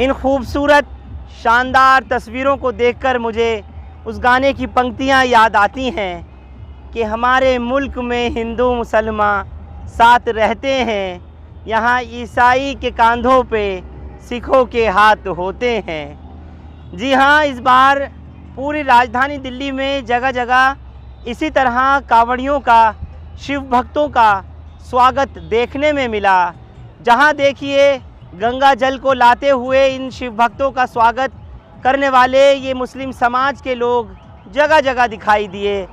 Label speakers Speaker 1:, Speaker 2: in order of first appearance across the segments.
Speaker 1: इन खूबसूरत शानदार तस्वीरों को देखकर मुझे उस गाने की पंक्तियाँ याद आती हैं कि हमारे मुल्क में हिंदू मुसलमान साथ रहते हैं, यहाँ ईसाई के कंधों पे सिखों के हाथ होते हैं। जी हाँ, इस बार पूरी राजधानी दिल्ली में जगह जगह इसी तरह कांवड़ियों का, शिव भक्तों का स्वागत देखने में मिला। जहाँ देखिए गंगा जल को लाते हुए इन शिव भक्तों का स्वागत करने वाले ये मुस्लिम समाज के लोग जगह जगह दिखाई दिए।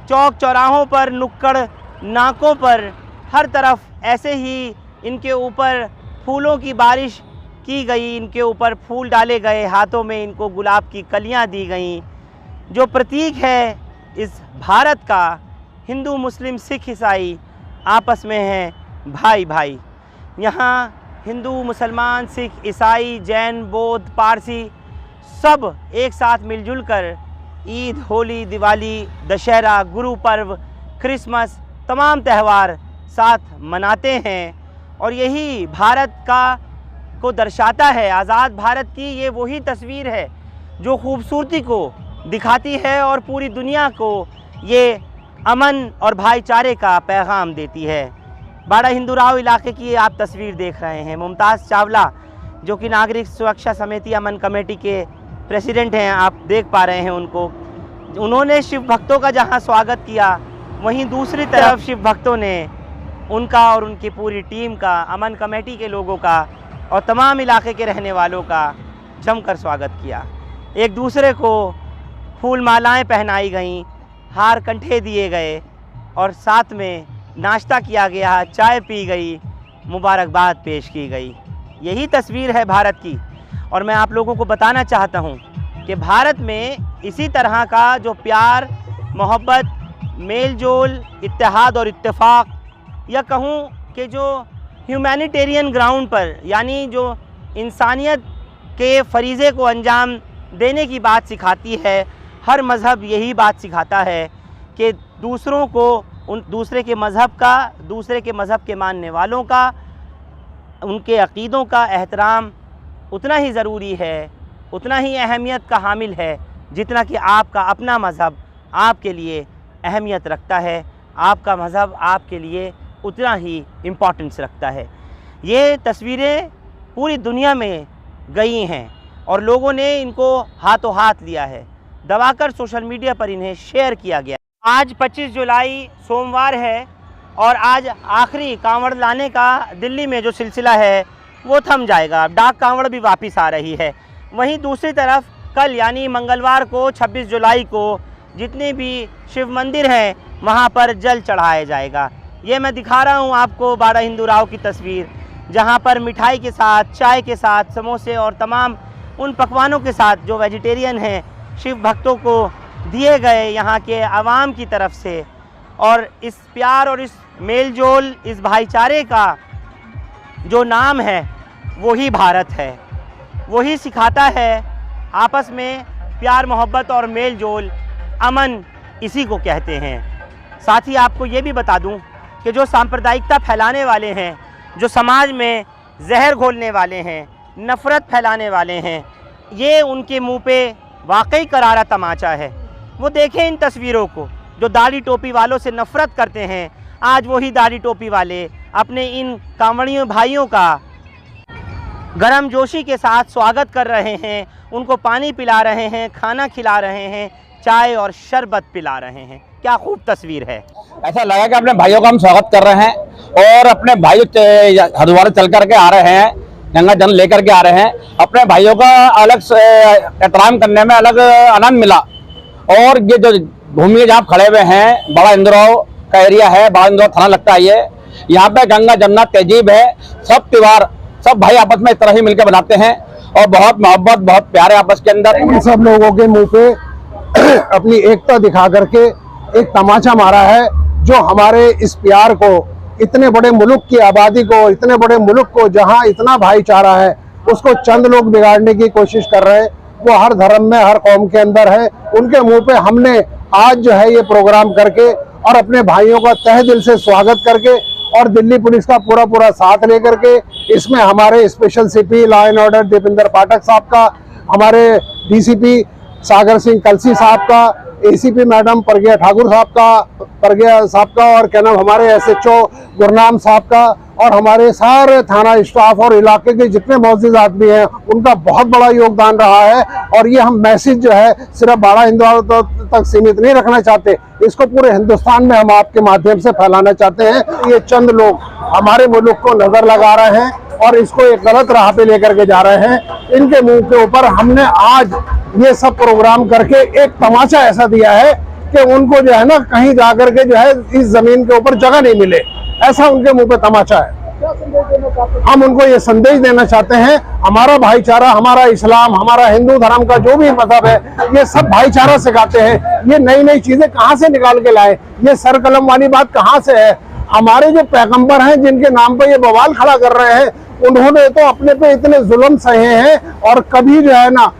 Speaker 1: चौक चौराहों पर, नुक्कड़ नाकों पर, हर तरफ ऐसे ही इनके ऊपर फूलों की बारिश की गई, इनके ऊपर फूल डाले गए, हाथों में इनको गुलाब की कलियां दी गईं, जो प्रतीक है इस भारत का। हिंदू मुस्लिम सिख ईसाई आपस में हैं भाई भाई। यहाँ हिंदू मुसलमान सिख ईसाई जैन बौद्ध पारसी सब एक साथ मिलजुल कर ईद, होली, दिवाली, दशहरा, गुरु पर्व, क्रिसमस तमाम त्यौहार साथ मनाते हैं। और यही भारत का को दर्शाता है। आज़ाद भारत की ये वही तस्वीर है जो खूबसूरती को दिखाती है और पूरी दुनिया को ये अमन और भाईचारे का पैगाम देती है। बाड़ा हिंदूराव इलाके की आप तस्वीर देख रहे हैं। मुमताज़ चावला जो कि नागरिक सुरक्षा समिति अमन कमेटी के प्रेसिडेंट हैं, आप देख पा रहे हैं उनको। उन्होंने शिव भक्तों का जहां स्वागत किया, वहीं दूसरी तरफ शिव भक्तों ने उनका और उनकी पूरी टीम का, अमन कमेटी के लोगों का और तमाम इलाके के रहने वालों का जमकर स्वागत किया। एक दूसरे को फूल मालाएँ पहनाई गईं, हार कंठे दिए गए और साथ में नाश्ता किया गया, चाय पी गई, मुबारकबाद पेश की गई। यही तस्वीर है भारत की। और मैं आप लोगों को बताना चाहता हूँ कि भारत में इसी तरह का जो प्यार, मोहब्बत, मेल जोल, इत्तेहाद और इत्तेफाक, या कहूँ कि जो ह्यूमैनिटेरियन ग्राउंड पर, यानी जो इंसानियत के फरीज़े को अंजाम देने की बात सिखाती है, हर मज़हब यही बात सिखाता है कि दूसरों को, उन दूसरे के मज़हब का, दूसरे के मज़हब के मानने वालों का, उनके अक़ीदों का एहतराम उतना ही ज़रूरी है, उतना ही अहमियत का हामिल है जितना कि आपका अपना मज़हब आपके लिए अहमियत रखता है, आपका मज़हब आपके लिए उतना ही इम्पोर्टेंस रखता है। ये तस्वीरें पूरी दुनिया में गई हैं और लोगों ने इनको हाथों हाथ लिया है, दबाकर सोशल मीडिया पर इन्हें शेयर किया गया। आज 25 जुलाई सोमवार है और आज आखिरी कांवड़ लाने का दिल्ली में जो सिलसिला है वो थम जाएगा। डाक कांवड़ भी वापस आ रही है। वहीं दूसरी तरफ कल यानी मंगलवार को 26 जुलाई को जितने भी शिव मंदिर हैं वहाँ पर जल चढ़ाया जाएगा। ये मैं दिखा रहा हूँ आपको बाड़ा हिंदूराव की तस्वीर, जहाँ पर मिठाई के साथ, चाय के साथ, समोसे और तमाम उन पकवानों के साथ जो वेजिटेरियन हैं शिव भक्तों को दिए गए यहाँ के आवाम की तरफ से। और इस प्यार और इस मेल जोल, इस भाईचारे का जो नाम है वही भारत है, वही सिखाता है आपस में प्यार, मोहब्बत और मेल जोल, अमन इसी को कहते हैं। साथ ही आपको ये भी बता दूं कि जो सांप्रदायिकता फैलाने वाले हैं, जो समाज में जहर घोलने वाले हैं, नफ़रत फैलाने वाले हैं, ये उनके मुंह पे वाकई करारा तमाचा है। वो देखें इन तस्वीरों को, जो दाढ़ी टोपी वालों से नफ़रत करते हैं, आज वही दाढ़ी टोपी वाले अपने इन कांवड़ियों भाइयों का गरम जोशी के साथ स्वागत कर रहे हैं, उनको पानी पिला रहे हैं, खाना खिला रहे हैं, चाय और शरबत पिला रहे हैं। क्या खूब तस्वीर है।
Speaker 2: ऐसा लगा कि अपने भाइयों का हम स्वागत कर रहे हैं और अपने भाई हरिद्वार चल करके आ रहे हैं, गंगा जल लेकर के आ रहे हैं। अपने भाइयों का अलग एहतराम करने में अलग आनंद मिला। और ये जो भूमि जहाँ खड़े हुए हैं, बड़ा हिंदूराव का एरिया है, बड़ा हिंदूराव थाना लगता है ये। यहाँ पे गंगा जमुना तहजीब है। सब त्योहार सब भाई आपस में इस तरह ही मिलकर बनाते हैं और बहुत मोहब्बत, बहुत प्यार है आपस के अंदर।
Speaker 3: इन सब लोगों के मुंह पे अपनी एकता दिखा करके एक तमाचा मारा है, जो हमारे इस प्यार को, इतने बड़े मुल्क की आबादी को, इतने बड़े मुल्क को जहां इतना भाईचारा है, उसको चंद लोग बिगाड़ने की कोशिश कर रहे हैं। वो हर धर्म में, हर कौम के अंदर है। उनके मुंह पे हमने आज जो है ये प्रोग्राम करके और अपने भाइयों का तहे दिल से स्वागत करके और दिल्ली पुलिस का पूरा पूरा साथ लेकर के इसमें हमारे special CP law and order Dipendra Pathak साहब का, हमारे डीसीपी सागर सिंह कलसी साहब का, एसीपी मैडम परगिया ठाकुर साहब का और क्या नाम हमारे एसएचओ गुरनाम साहब का और हमारे सारे थाना स्टाफ और इलाके के जितने मौजूद आदमी हैं उनका बहुत बड़ा योगदान रहा है। और ये हम मैसेज जो है सिर्फ बाड़ा हिंदुआ तक सीमित नहीं रखना चाहते, इसको पूरे हिंदुस्तान में हम आपके माध्यम से फैलाना चाहते हैं। ये चंद लोग हमारे मुल्क को नजर लगा रहे हैं और इसको एक गलत राह पे लेकर के जा रहे हैं। इनके मुंह के ऊपर हमने आज ये सब प्रोग्राम करके एक तमाचा ऐसा दिया है कि उनको जो है ना कहीं जाकर के जो है इस जमीन के ऊपर जगह नहीं मिले, ऐसा उनके मुंह पे तमाचा है। हम उनको ये संदेश देना चाहते हैं, हमारा भाईचारा, हमारा इस्लाम, हमारा हिंदू धर्म का जो भी मजहब है, ये सब भाईचारा सिखाते हैं। ये नई नई चीजें कहाँ से निकाल के लाए, ये सर कलम वाली बात कहाँ से है? हमारे जो पैगंबर हैं जिनके नाम पर ये बवाल खड़ा कर रहे हैं, उन्होंने तो अपने पे इतने जुल्म सहे हैं और कभी जो है ना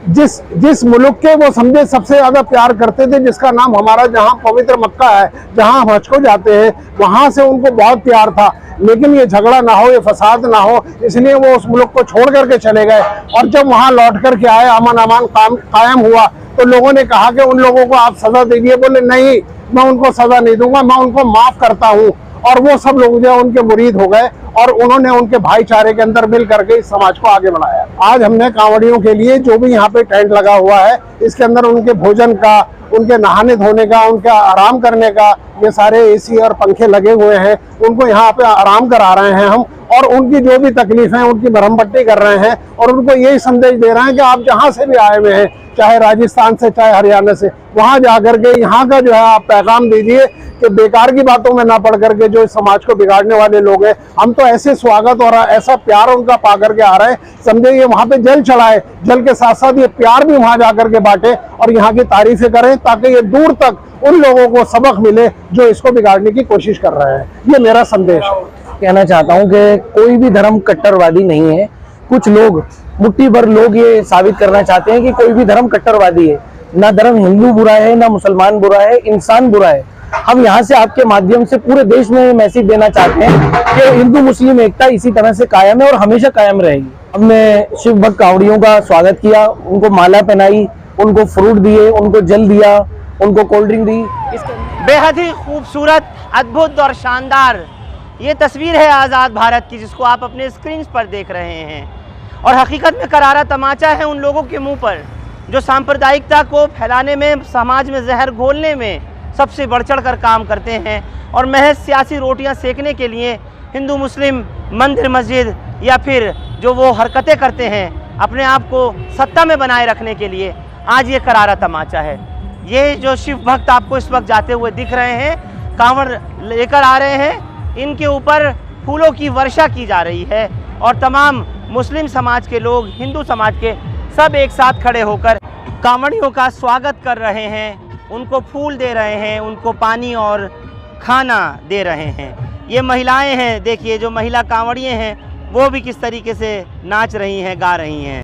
Speaker 3: जिस मुल्क के वो समझे सबसे ज्यादा प्यार करते थे, जिसका नाम हमारा जहाँ पवित्र मक्का है, जहाँ हम हज को जाते हैं, वहां से उनको बहुत प्यार था। लेकिन ये झगड़ा ना हो, ये फसाद ना हो, इसलिए वो उस मुल्क को छोड़ करके चले गए। और जब वहां लौट करके आए, अमन अमान कायम हुआ, तो लोगों ने कहा कि उन लोगों को आप सजा दीजिए। बोले नहीं, मैं उनको सजा नहीं दूंगा, मैं उनको माफ करता हूँ। और वो सब लोग जो है उनके मुरीद हो गए और उन्होंने उनके भाईचारे के अंदर मिल करके इस समाज को आगे बढ़ाया। आज हमने कांवड़ियों के लिए जो भी यहाँ पे टेंट लगा हुआ है, इसके अंदर उनके भोजन का, उनके नहाने धोने का, उनके आराम करने का, ये सारे एसी और पंखे लगे हुए हैं, उनको यहाँ पे आराम करा रहे हैं हम। और उनकी जो भी तकलीफ है उनकी मरहम पट्टी कर रहे हैं और उनको यही संदेश दे रहे हैं कि आप जहाँ से भी आए हुए हैं, चाहे राजस्थान से, चाहे हरियाणा से, वहां जाकर के यहाँ का जो है आप पैगाम दीजिए कि बेकार की बातों में ना पड़ करके जो समाज को बिगाड़ने वाले लोग हैं, हम तो ऐसे स्वागत और ऐसा प्यार उनका पा करके आ रहे हैं। समझे ये वहां पे जल चढ़ाए, जल के साथ साथ ये प्यार भी वहां जाकर के बांटे और यहाँ की तारीफें करें, ताकि ये दूर तक उन लोगों को सबक मिले जो इसको बिगाड़ने की कोशिश कर रहे हैं। ये मेरा संदेश है।
Speaker 4: कहना चाहता हूं कि कोई भी धर्म कट्टरवादी नहीं है। कुछ लोग, मुट्ठी भर लोग ये साबित करना चाहते हैं कि कोई भी धर्म कट्टरवादी है। ना धर्म हिंदू बुरा है, ना मुसलमान बुरा है, इंसान बुरा है। हम यहाँ से आपके माध्यम से पूरे देश में मैसेज देना चाहते हैं कि हिंदू मुस्लिम एकता इसी तरह से कायम है और हमेशा कायम रहेगी। हमने शिव भक्त कांवड़ियों का स्वागत किया, उनको माला पहनाई, उनको फ्रूट दिए, उनको जल दिया, उनको कोल्ड ड्रिंक दी।
Speaker 1: बेहद ही खूबसूरत, अद्भुत और शानदार ये तस्वीर है आज़ाद भारत की, जिसको आप अपने स्क्रीन पर देख रहे हैं। और हकीकत में करारा तमाचा है उन लोगों के मुंह पर जो सांप्रदायिकता को फैलाने में, समाज में जहर घोलने में सबसे बढ़ चढ़ कर काम करते हैं और महज सियासी रोटियां सेकने के लिए हिंदू मुस्लिम मंदिर मस्जिद या फिर जो वो हरकतें करते हैं अपने आप को सत्ता में बनाए रखने के लिए, आज ये करारा तमाचा है। ये जो शिव भक्त आपको इस वक्त जाते हुए दिख रहे हैं, कांवड़ लेकर आ रहे हैं, इनके ऊपर फूलों की वर्षा की जा रही है और तमाम मुस्लिम समाज के लोग, हिंदू समाज के सब एक साथ खड़े होकर कांवड़ियों का स्वागत कर रहे हैं, उनको फूल दे रहे हैं, उनको पानी और खाना दे रहे हैं। ये महिलाएं हैं, देखिए जो महिला कांवड़िए हैं वो भी किस तरीके से नाच रही हैं, गा रही हैं।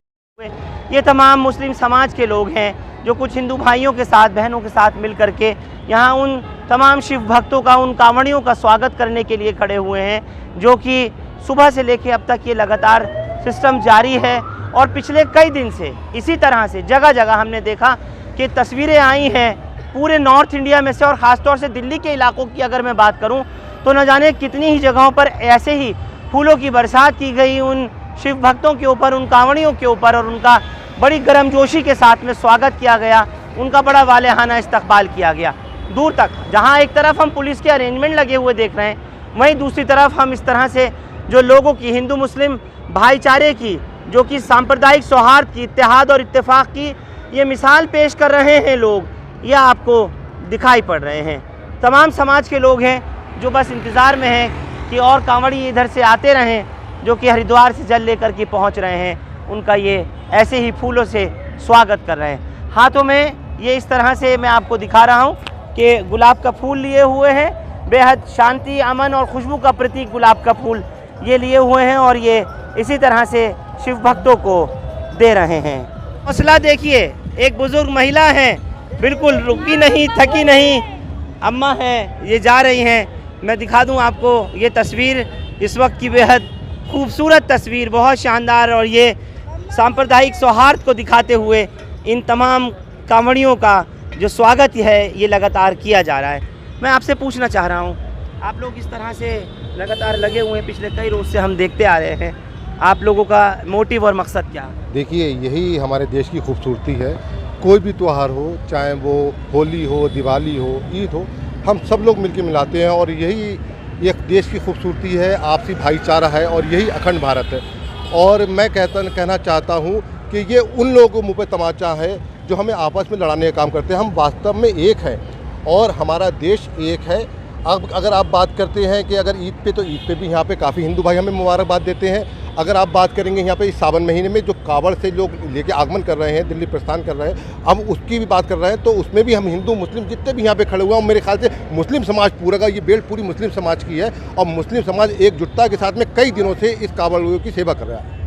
Speaker 1: ये तमाम मुस्लिम समाज के लोग हैं जो कुछ हिंदू भाइयों के साथ, बहनों के साथ मिल करके यहाँ उन तमाम शिव भक्तों का, उन कांवड़ियों का स्वागत करने के लिए खड़े हुए हैं, जो कि सुबह से लेकर अब तक ये लगातार सिस्टम जारी है। और पिछले कई दिन से इसी तरह से जगह जगह हमने देखा कि तस्वीरें आई हैं पूरे नॉर्थ इंडिया में से, और ख़ासतौर से दिल्ली के इलाकों की अगर मैं बात करूं तो न जाने कितनी ही जगहों पर ऐसे ही फूलों की बरसात की गई उन शिव भक्तों के ऊपर, उन कांवड़ियों के ऊपर, और उनका बड़ी गर्मजोशी के साथ में स्वागत किया गया, उनका बड़ा वालेहाना इस्तकबाल किया गया। दूर तक जहाँ एक तरफ हम पुलिस के अरेंजमेंट लगे हुए देख रहे हैं, वहीं दूसरी तरफ हम इस तरह से जो लोगों की, हिंदू मुस्लिम भाईचारे की, जो कि सांप्रदायिक सौहार्द की, इत्तेहाद और इत्तेफाक की ये मिसाल पेश कर रहे हैं लोग, ये आपको दिखाई पड़ रहे हैं। तमाम समाज के लोग हैं जो बस इंतज़ार में हैं कि और कांवड़ी इधर से आते रहें, जो कि हरिद्वार से जल लेकर के पहुंच रहे हैं, उनका ये ऐसे ही फूलों से स्वागत कर रहे हैं। हाथों में ये इस तरह से मैं आपको दिखा रहा हूँ कि गुलाब का फूल लिए हुए हैं, बेहद शांति, अमन और खुशबू का प्रतीक गुलाब का फूल ये लिए हुए हैं और ये इसी तरह से शिव भक्तों को दे रहे हैं। हौसला देखिए, एक बुजुर्ग महिला है, बिल्कुल रुकी नहीं, थकी नहीं, अम्मा हैं, ये जा रही हैं, मैं दिखा दूं आपको ये तस्वीर, इस वक्त की बेहद खूबसूरत तस्वीर, बहुत शानदार, और ये सांप्रदायिक सौहार्द को दिखाते हुए इन तमाम कांवड़ियों का जो स्वागत है ये लगातार किया जा रहा है। मैं आपसे पूछना चाह रहा हूँ, आप लोग इस तरह से लगातार लगे हुए हैं, पिछले कई रोज़ से हम देखते आ रहे हैं, आप लोगों का मोटिव और मकसद क्या है?
Speaker 5: देखिए, यही हमारे देश की खूबसूरती है। कोई भी त्यौहार हो, चाहे वो होली हो, दिवाली हो, ईद हो, हम सब लोग मिलके मिलाते हैं और यही एक देश की खूबसूरती है, आपसी भाईचारा है और यही अखंड भारत है। और मैं कहना चाहता हूँ कि ये उन लोगों को मुँह पे तमाचा है जो हमें आपस में लड़ाने का काम करते हैं। हम वास्तव में एक हैं और हमारा देश एक है। अब अगर आप बात करते हैं कि अगर ईद पे, तो ईद पे भी यहाँ पे काफ़ी हिंदू भाई हमें मुबारकबाद देते हैं। अगर आप बात करेंगे यहाँ पे इस सावन महीने में जो कावड़ से लोग लेके आगमन कर रहे हैं, दिल्ली प्रस्थान कर रहे हैं, हम उसकी भी बात कर रहे हैं, तो उसमें भी हम हिंदू मुस्लिम जितने भी यहाँ पे खड़े हुए हैं, मेरे ख्याल से मुस्लिम समाज पूरा का ये बेल्ट पूरी मुस्लिम समाज की है और मुस्लिम समाज एकजुटता के साथ में कई दिनों से इस कावड़ियों की सेवा कर रहा है।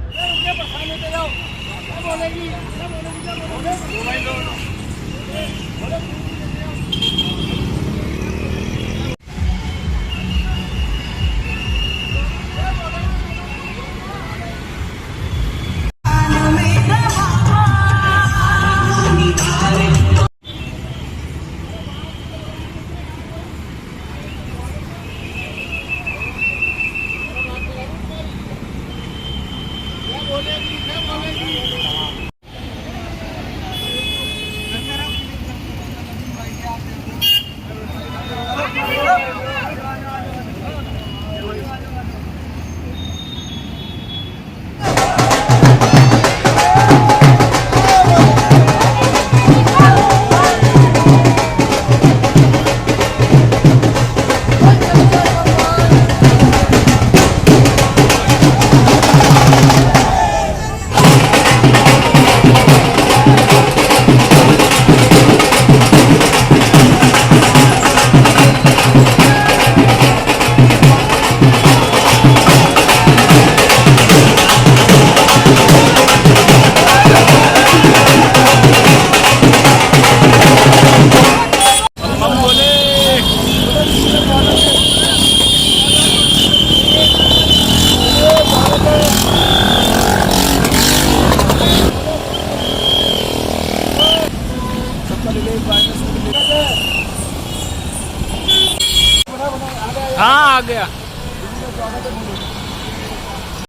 Speaker 6: हाँ, आ गया।